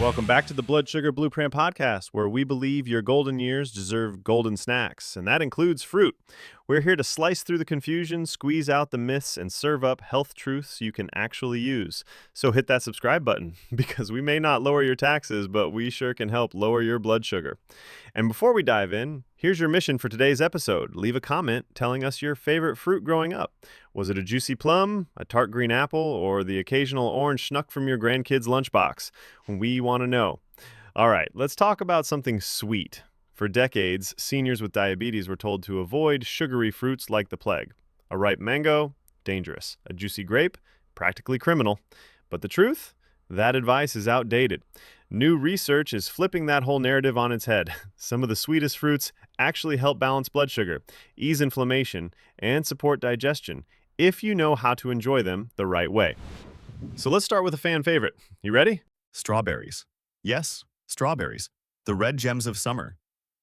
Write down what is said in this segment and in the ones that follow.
Welcome back to the Blood Sugar Blueprint Podcast, where we believe your golden years deserve golden snacks, and that includes fruit. We're here to slice through the confusion, squeeze out the myths, and serve up health truths you can actually use. So hit that subscribe button, because we may not lower your taxes, but we sure can help lower your blood sugar. And before we dive in, here's your mission for today's episode. Leave a comment telling us your favorite fruit growing up. Was it a juicy plum, a tart green apple, or the occasional orange snuck from your grandkid's lunchbox? We want to know. All right, let's talk about something sweet. For decades, seniors with diabetes were told to avoid sugary fruits like the plague. A ripe mango, dangerous. A juicy grape, practically criminal. But the truth? That advice is outdated. New research is flipping that whole narrative on its head. Some of the sweetest fruits actually help balance blood sugar, ease inflammation, and support digestion if you know how to enjoy them the right way. So let's start with a fan favorite. You ready? Strawberries. Yes, strawberries. The red gems of summer.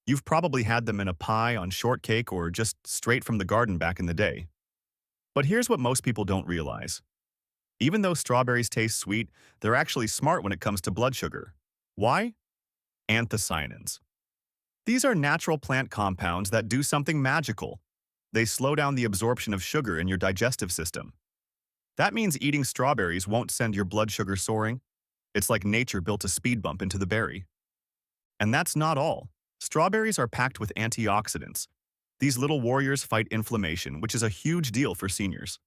You've probably had them in a pie, on shortcake, or just straight from the garden back in the day. But here's what most people don't realize. Even though strawberries taste sweet, they're actually smart when it comes to blood sugar. Why? Anthocyanins. These are natural plant compounds that do something magical. They slow down the absorption of sugar in your digestive system. That means eating strawberries won't send your blood sugar soaring. It's like nature built a speed bump into the berry. And that's not all. Strawberries are packed with antioxidants. These little warriors fight inflammation, which is a huge deal for seniors.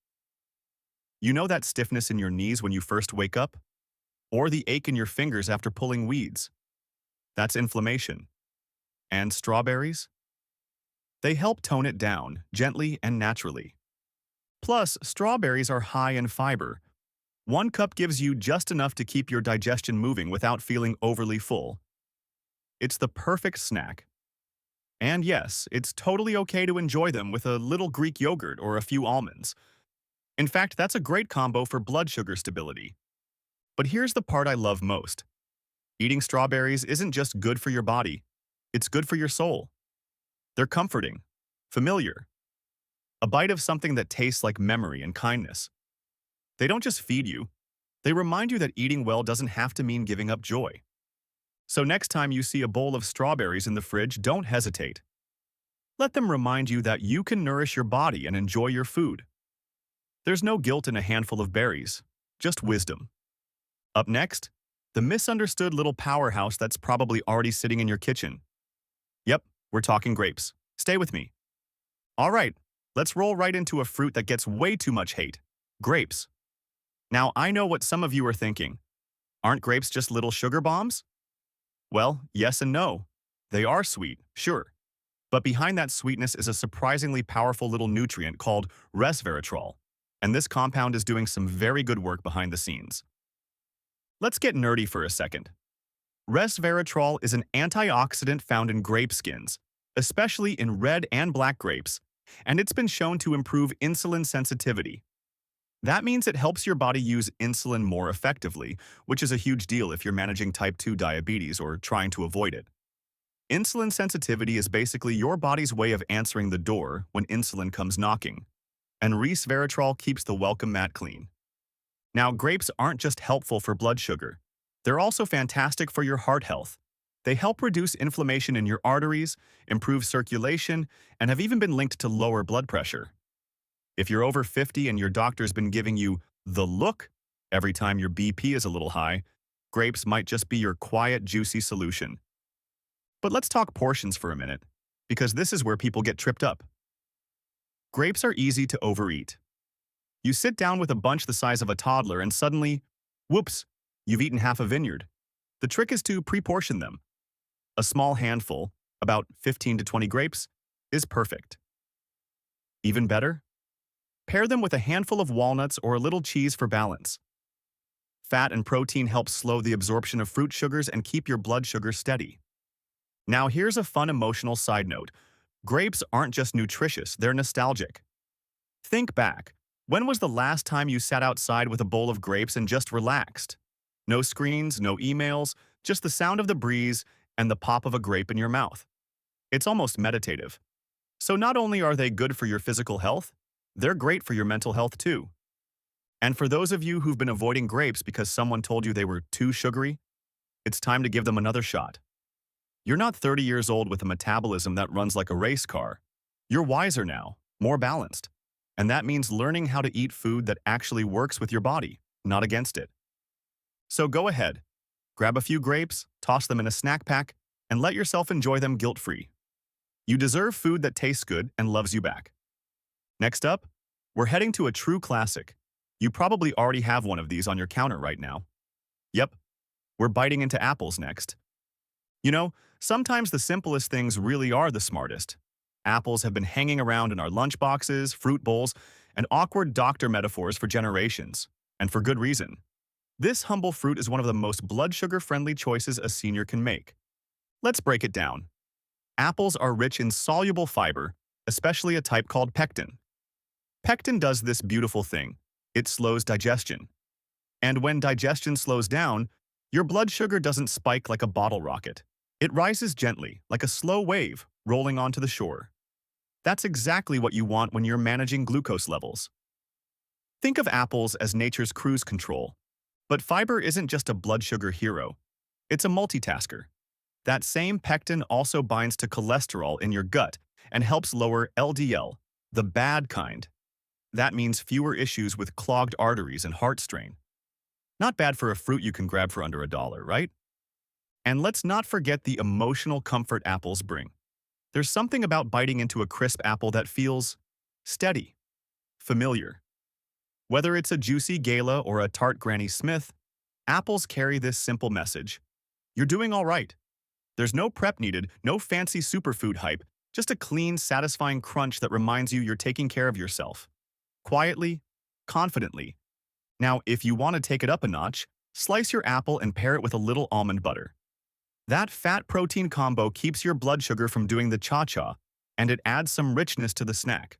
You know that stiffness in your knees when you first wake up? Or the ache in your fingers after pulling weeds? That's inflammation. And strawberries? They help tone it down, gently and naturally. Plus, strawberries are high in fiber. 1 cup gives you just enough to keep your digestion moving without feeling overly full. It's the perfect snack. And yes, it's totally okay to enjoy them with a little Greek yogurt or a few almonds. In fact, that's a great combo for blood sugar stability. But here's the part I love most. Eating strawberries isn't just good for your body, it's good for your soul. They're comforting, familiar. A bite of something that tastes like memory and kindness. They don't just feed you, they remind you that eating well doesn't have to mean giving up joy. So next time you see a bowl of strawberries in the fridge, don't hesitate. Let them remind you that you can nourish your body and enjoy your food. There's no guilt in a handful of berries, just wisdom. Up next, the misunderstood little powerhouse that's probably already sitting in your kitchen. Yep, we're talking grapes. Stay with me. All right, let's roll right into a fruit that gets way too much hate. Grapes. Now, I know what some of you are thinking. Aren't grapes just little sugar bombs? Well, yes and no. They are sweet, sure. But behind that sweetness is a surprisingly powerful little nutrient called resveratrol. And this compound is doing some very good work behind the scenes. Let's get nerdy for a second. Resveratrol is an antioxidant found in grape skins, especially in red and black grapes, and it's been shown to improve insulin sensitivity. That means it helps your body use insulin more effectively, which is a huge deal if you're managing type 2 diabetes or trying to avoid it. Insulin sensitivity is basically your body's way of answering the door when insulin comes knocking, and resveratrol keeps the welcome mat clean. Now, grapes aren't just helpful for blood sugar. They're also fantastic for your heart health. They help reduce inflammation in your arteries, improve circulation, and have even been linked to lower blood pressure. If you're over 50 and your doctor's been giving you the look every time your BP is a little high, grapes might just be your quiet, juicy solution. But let's talk portions for a minute, because this is where people get tripped up. Grapes are easy to overeat. You sit down with a bunch the size of a toddler and suddenly, whoops, you've eaten half a vineyard. The trick is to pre-portion them. A small handful, about 15 to 20 grapes, is perfect. Even better? Pair them with a handful of walnuts or a little cheese for balance. Fat and protein help slow the absorption of fruit sugars and keep your blood sugar steady. Now here's a fun emotional side note. Grapes aren't just nutritious, they're nostalgic. Think back. When was the last time you sat outside with a bowl of grapes and just relaxed? No screens, no emails, just the sound of the breeze and the pop of a grape in your mouth. It's almost meditative. So not only are they good for your physical health, they're great for your mental health too. And for those of you who've been avoiding grapes because someone told you they were too sugary, it's time to give them another shot. You're not 30 years old with a metabolism that runs like a race car. You're wiser now, more balanced. And that means learning how to eat food that actually works with your body, not against it. So go ahead, grab a few grapes, toss them in a snack pack, and let yourself enjoy them guilt-free. You deserve food that tastes good and loves you back. Next up, we're heading to a true classic. You probably already have one of these on your counter right now. Yep, we're biting into apples next. You know, sometimes the simplest things really are the smartest. Apples have been hanging around in our lunchboxes, fruit bowls, and awkward doctor metaphors for generations, and for good reason. This humble fruit is one of the most blood sugar-friendly choices a senior can make. Let's break it down. Apples are rich in soluble fiber, especially a type called pectin. Pectin does this beautiful thing. It slows digestion. And when digestion slows down, your blood sugar doesn't spike like a bottle rocket. It rises gently, like a slow wave, rolling onto the shore. That's exactly what you want when you're managing glucose levels. Think of apples as nature's cruise control. But fiber isn't just a blood sugar hero. It's a multitasker. That same pectin also binds to cholesterol in your gut and helps lower LDL, the bad kind. That means fewer issues with clogged arteries and heart strain. Not bad for a fruit you can grab for under $1, right? And let's not forget the emotional comfort apples bring. There's something about biting into a crisp apple that feels steady, familiar. Whether it's a juicy Gala or a tart Granny Smith, apples carry this simple message. You're doing all right. There's no prep needed, no fancy superfood hype, just a clean, satisfying crunch that reminds you you're taking care of yourself. Quietly, confidently. Now, if you want to take it up a notch, slice your apple and pair it with a little almond butter. That fat-protein combo keeps your blood sugar from doing the cha-cha, and it adds some richness to the snack.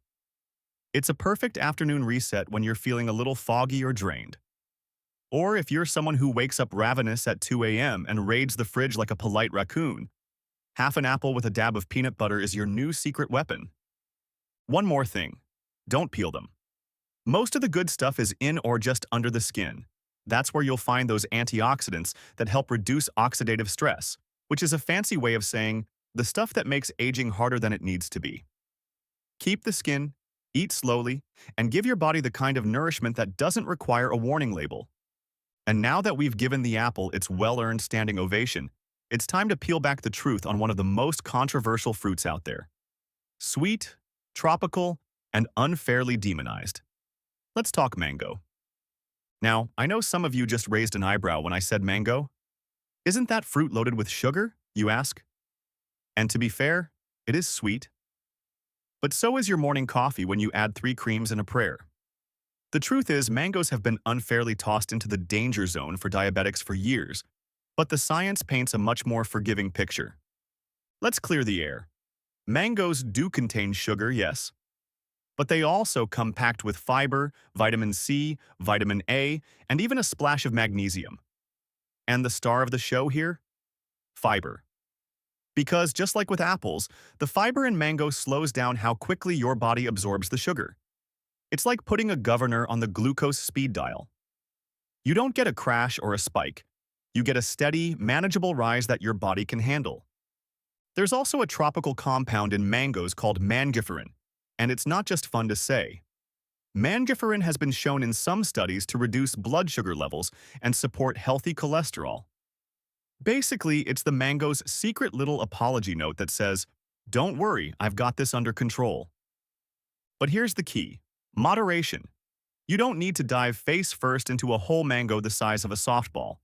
It's a perfect afternoon reset when you're feeling a little foggy or drained. Or if you're someone who wakes up ravenous at 2 a.m. and raids the fridge like a polite raccoon, half an apple with a dab of peanut butter is your new secret weapon. One more thing. Don't peel them. Most of the good stuff is in or just under the skin. That's where you'll find those antioxidants that help reduce oxidative stress, which is a fancy way of saying the stuff that makes aging harder than it needs to be. Keep the skin, eat slowly, and give your body the kind of nourishment that doesn't require a warning label. And now that we've given the apple its well-earned standing ovation, it's time to peel back the truth on one of the most controversial fruits out there. Sweet, tropical, and unfairly demonized. Let's talk mango. Now, I know some of you just raised an eyebrow when I said mango. Isn't that fruit loaded with sugar, you ask? And to be fair, it is sweet. But so is your morning coffee when you add 3 creams and a prayer. The truth is, mangoes have been unfairly tossed into the danger zone for diabetics for years, but the science paints a much more forgiving picture. Let's clear the air. Mangoes do contain sugar, yes, but they also come packed with fiber, vitamin C, vitamin A, and even a splash of magnesium. And the star of the show here? Fiber. Because just like with apples, the fiber in mango slows down how quickly your body absorbs the sugar. It's like putting a governor on the glucose speed dial. You don't get a crash or a spike. You get a steady, manageable rise that your body can handle. There's also a tropical compound in mangoes called mangiferin, and it's not just fun to say. Mangiferin has been shown in some studies to reduce blood sugar levels and support healthy cholesterol. Basically, it's the mango's secret little apology note that says, "Don't worry, I've got this under control." But here's the key: moderation. You don't need to dive face first into a whole mango the size of a softball.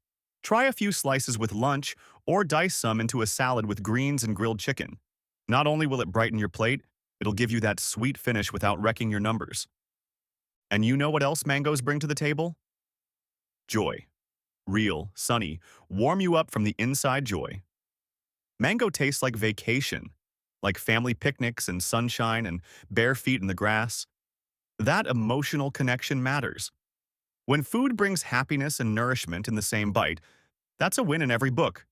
Try a few slices with lunch, or dice some into a salad with greens and grilled chicken. Not only will it brighten your plate, it'll give you that sweet finish without wrecking your numbers. And you know what else mangoes bring to the table? Joy. Real, sunny, warm you up from the inside joy. Mango tastes like vacation, like family picnics and sunshine and bare feet in the grass. That emotional connection matters. When food brings happiness and nourishment in the same bite, that's a win in every book.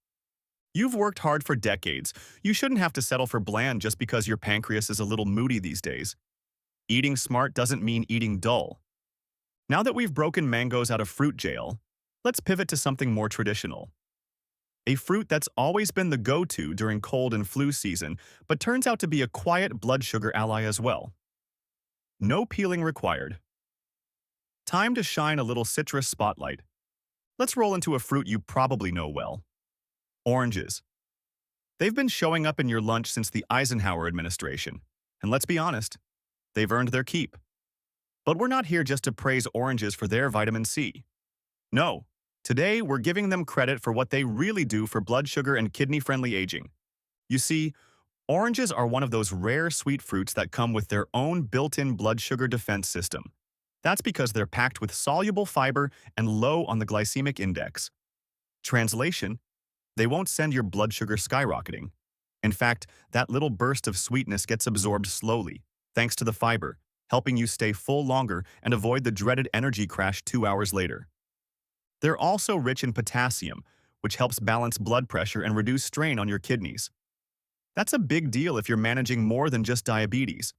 You've worked hard for decades. You shouldn't have to settle for bland just because your pancreas is a little moody these days. Eating smart doesn't mean eating dull. Now that we've broken mangoes out of fruit jail, let's pivot to something more traditional. A fruit that's always been the go-to during cold and flu season, but turns out to be a quiet blood sugar ally as well. No peeling required. Time to shine a little citrus spotlight. Let's roll into a fruit you probably know well. Oranges. They've been showing up in your lunch since the Eisenhower administration. And let's be honest, they've earned their keep. But we're not here just to praise oranges for their vitamin C. No, today we're giving them credit for what they really do for blood sugar and kidney-friendly aging. You see, oranges are one of those rare sweet fruits that come with their own built-in blood sugar defense system. That's because they're packed with soluble fiber and low on the glycemic index. Translation: they won't send your blood sugar skyrocketing. In fact, that little burst of sweetness gets absorbed slowly, thanks to the fiber, helping you stay full longer and avoid the dreaded energy crash 2 hours later. They're also rich in potassium, which helps balance blood pressure and reduce strain on your kidneys. That's a big deal if you're managing more than just diabetes.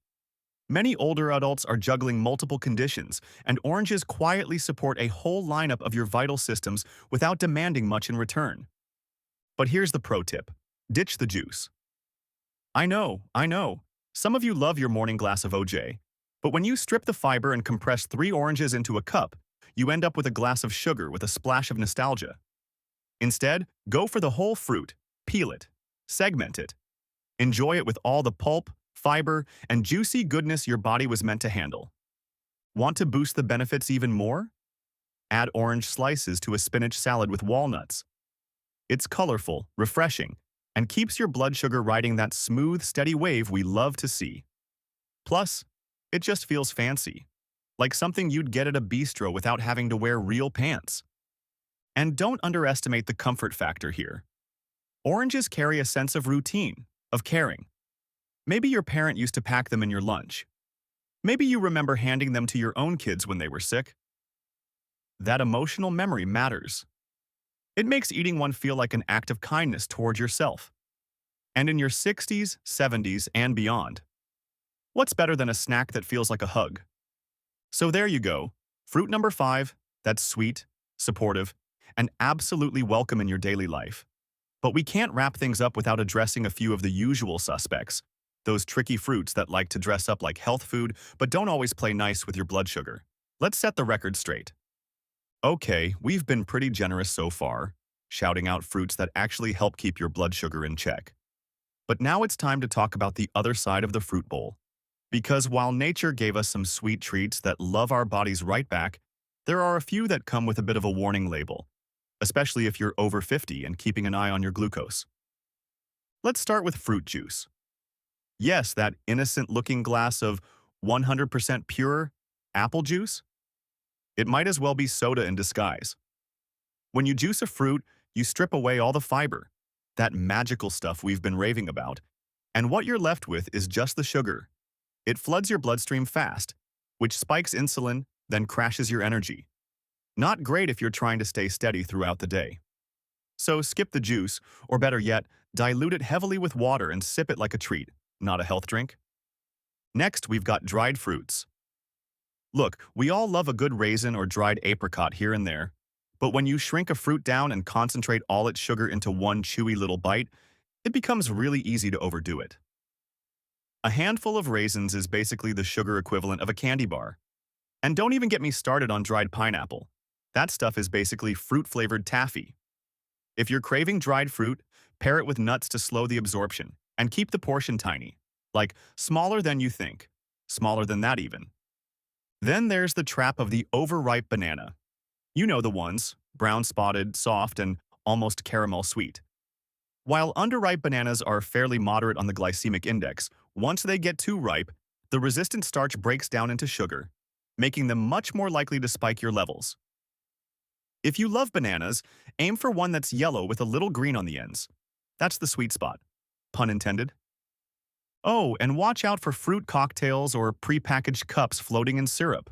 Many older adults are juggling multiple conditions, and oranges quietly support a whole lineup of your vital systems without demanding much in return. But here's the pro tip: ditch the juice. I know. Some of you love your morning glass of OJ. But when you strip the fiber and compress 3 oranges into a cup, you end up with a glass of sugar with a splash of nostalgia. Instead, go for the whole fruit, peel it, segment it. Enjoy it with all the pulp, fiber, and juicy goodness your body was meant to handle. Want to boost the benefits even more? Add orange slices to a spinach salad with walnuts. It's colorful, refreshing, and keeps your blood sugar riding that smooth, steady wave we love to see. Plus, it just feels fancy, like something you'd get at a bistro without having to wear real pants. And don't underestimate the comfort factor here. Oranges carry a sense of routine, of caring. Maybe your parent used to pack them in your lunch. Maybe you remember handing them to your own kids when they were sick. That emotional memory matters. It makes eating one feel like an act of kindness toward yourself. And in your 60s, 70s, and beyond, what's better than a snack that feels like a hug? So there you go, fruit number 5, that's sweet, supportive, and absolutely welcome in your daily life. But we can't wrap things up without addressing a few of the usual suspects, those tricky fruits that like to dress up like health food but don't always play nice with your blood sugar. Let's set the record straight. Okay, we've been pretty generous so far, shouting out fruits that actually help keep your blood sugar in check. But now it's time to talk about the other side of the fruit bowl. Because while nature gave us some sweet treats that love our bodies right back, there are a few that come with a bit of a warning label, especially if you're over 50 and keeping an eye on your glucose. Let's start with fruit juice. Yes, that innocent-looking glass of 100% pure apple juice? It might as well be soda in disguise. When you juice a fruit, you strip away all the fiber, that magical stuff we've been raving about, and what you're left with is just the sugar. It floods your bloodstream fast, which spikes insulin, then crashes your energy. Not great if you're trying to stay steady throughout the day. So skip the juice, or better yet, dilute it heavily with water and sip it like a treat, not a health drink. Next, we've got dried fruits. Look, we all love a good raisin or dried apricot here and there, but when you shrink a fruit down and concentrate all its sugar into one chewy little bite, it becomes really easy to overdo it. A handful of raisins is basically the sugar equivalent of a candy bar. And don't even get me started on dried pineapple. That stuff is basically fruit-flavored taffy. If you're craving dried fruit, pair it with nuts to slow the absorption, and keep the portion tiny, like smaller than you think, smaller than that even. Then there's the trap of the overripe banana. You know the ones, brown-spotted, soft, and almost caramel sweet. While underripe bananas are fairly moderate on the glycemic index, once they get too ripe, the resistant starch breaks down into sugar, making them much more likely to spike your levels. If you love bananas, aim for one that's yellow with a little green on the ends. That's the sweet spot. Pun intended. Oh, and watch out for fruit cocktails or prepackaged cups floating in syrup.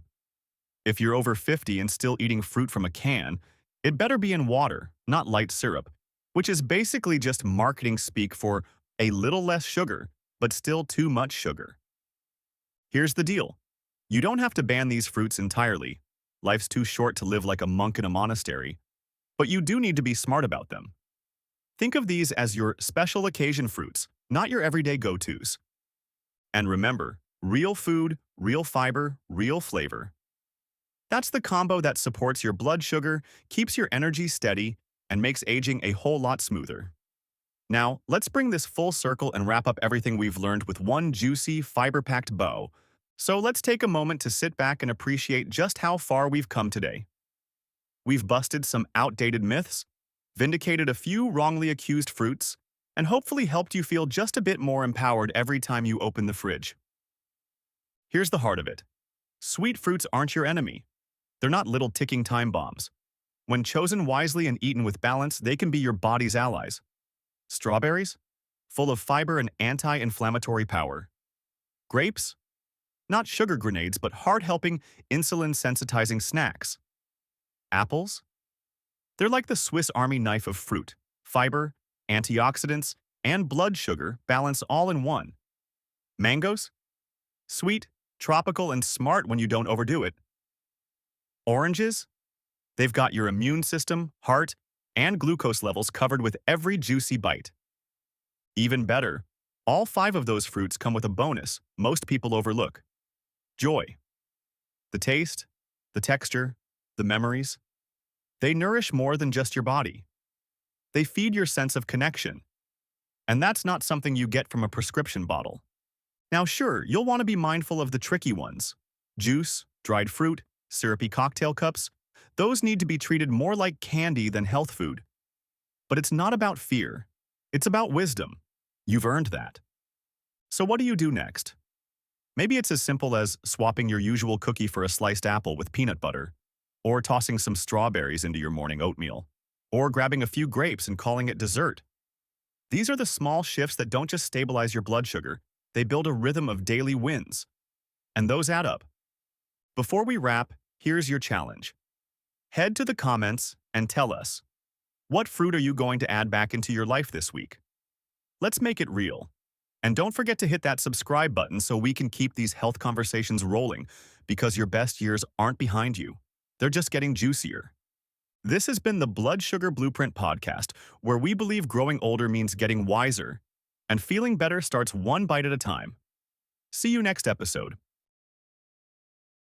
If you're over 50 and still eating fruit from a can, it better be in water, not light syrup, which is basically just marketing speak for a little less sugar, but still too much sugar. Here's the deal. You don't have to ban these fruits entirely. Life's too short to live like a monk in a monastery. But you do need to be smart about them. Think of these as your special occasion fruits, not your everyday go-tos. And remember, real food, real fiber, real flavor. That's the combo that supports your blood sugar, keeps your energy steady, and makes aging a whole lot smoother. Now, let's bring this full circle and wrap up everything we've learned with one juicy, fiber-packed bow. So let's take a moment to sit back and appreciate just how far we've come today. We've busted some outdated myths, vindicated a few wrongly accused fruits, and hopefully helped you feel just a bit more empowered every time you open the fridge. Here's the heart of it. Sweet fruits aren't your enemy. They're not little ticking time bombs. When chosen wisely and eaten with balance, they can be your body's allies. Strawberries? Full of fiber and anti-inflammatory power. Grapes? Not sugar grenades, but heart-helping, insulin-sensitizing snacks. Apples? They're like the Swiss Army knife of fruit. Fiber, antioxidants, and blood sugar balance all in one. Mangoes? Sweet, tropical, and smart when you don't overdo it. Oranges? They've got your immune system, heart, and glucose levels covered with every juicy bite. Even better, all 5 of those fruits come with a bonus most people overlook. Joy. The taste, the texture, the memories. They nourish more than just your body. They feed your sense of connection. And that's not something you get from a prescription bottle. Now sure, you'll want to be mindful of the tricky ones. Juice, dried fruit, syrupy cocktail cups. Those need to be treated more like candy than health food. But it's not about fear. It's about wisdom. You've earned that. So what do you do next? Maybe it's as simple as swapping your usual cookie for a sliced apple with peanut butter, or tossing some strawberries into your morning oatmeal, or grabbing a few grapes and calling it dessert. These are the small shifts that don't just stabilize your blood sugar, they build a rhythm of daily wins. And those add up. Before we wrap, here's your challenge. Head to the comments and tell us, what fruit are you going to add back into your life this week? Let's make it real. And don't forget to hit that subscribe button so we can keep these health conversations rolling, because your best years aren't behind you. They're just getting juicier. This has been the Blood Sugar Blueprint podcast, where we believe growing older means getting wiser, and feeling better starts one bite at a time. See you next episode.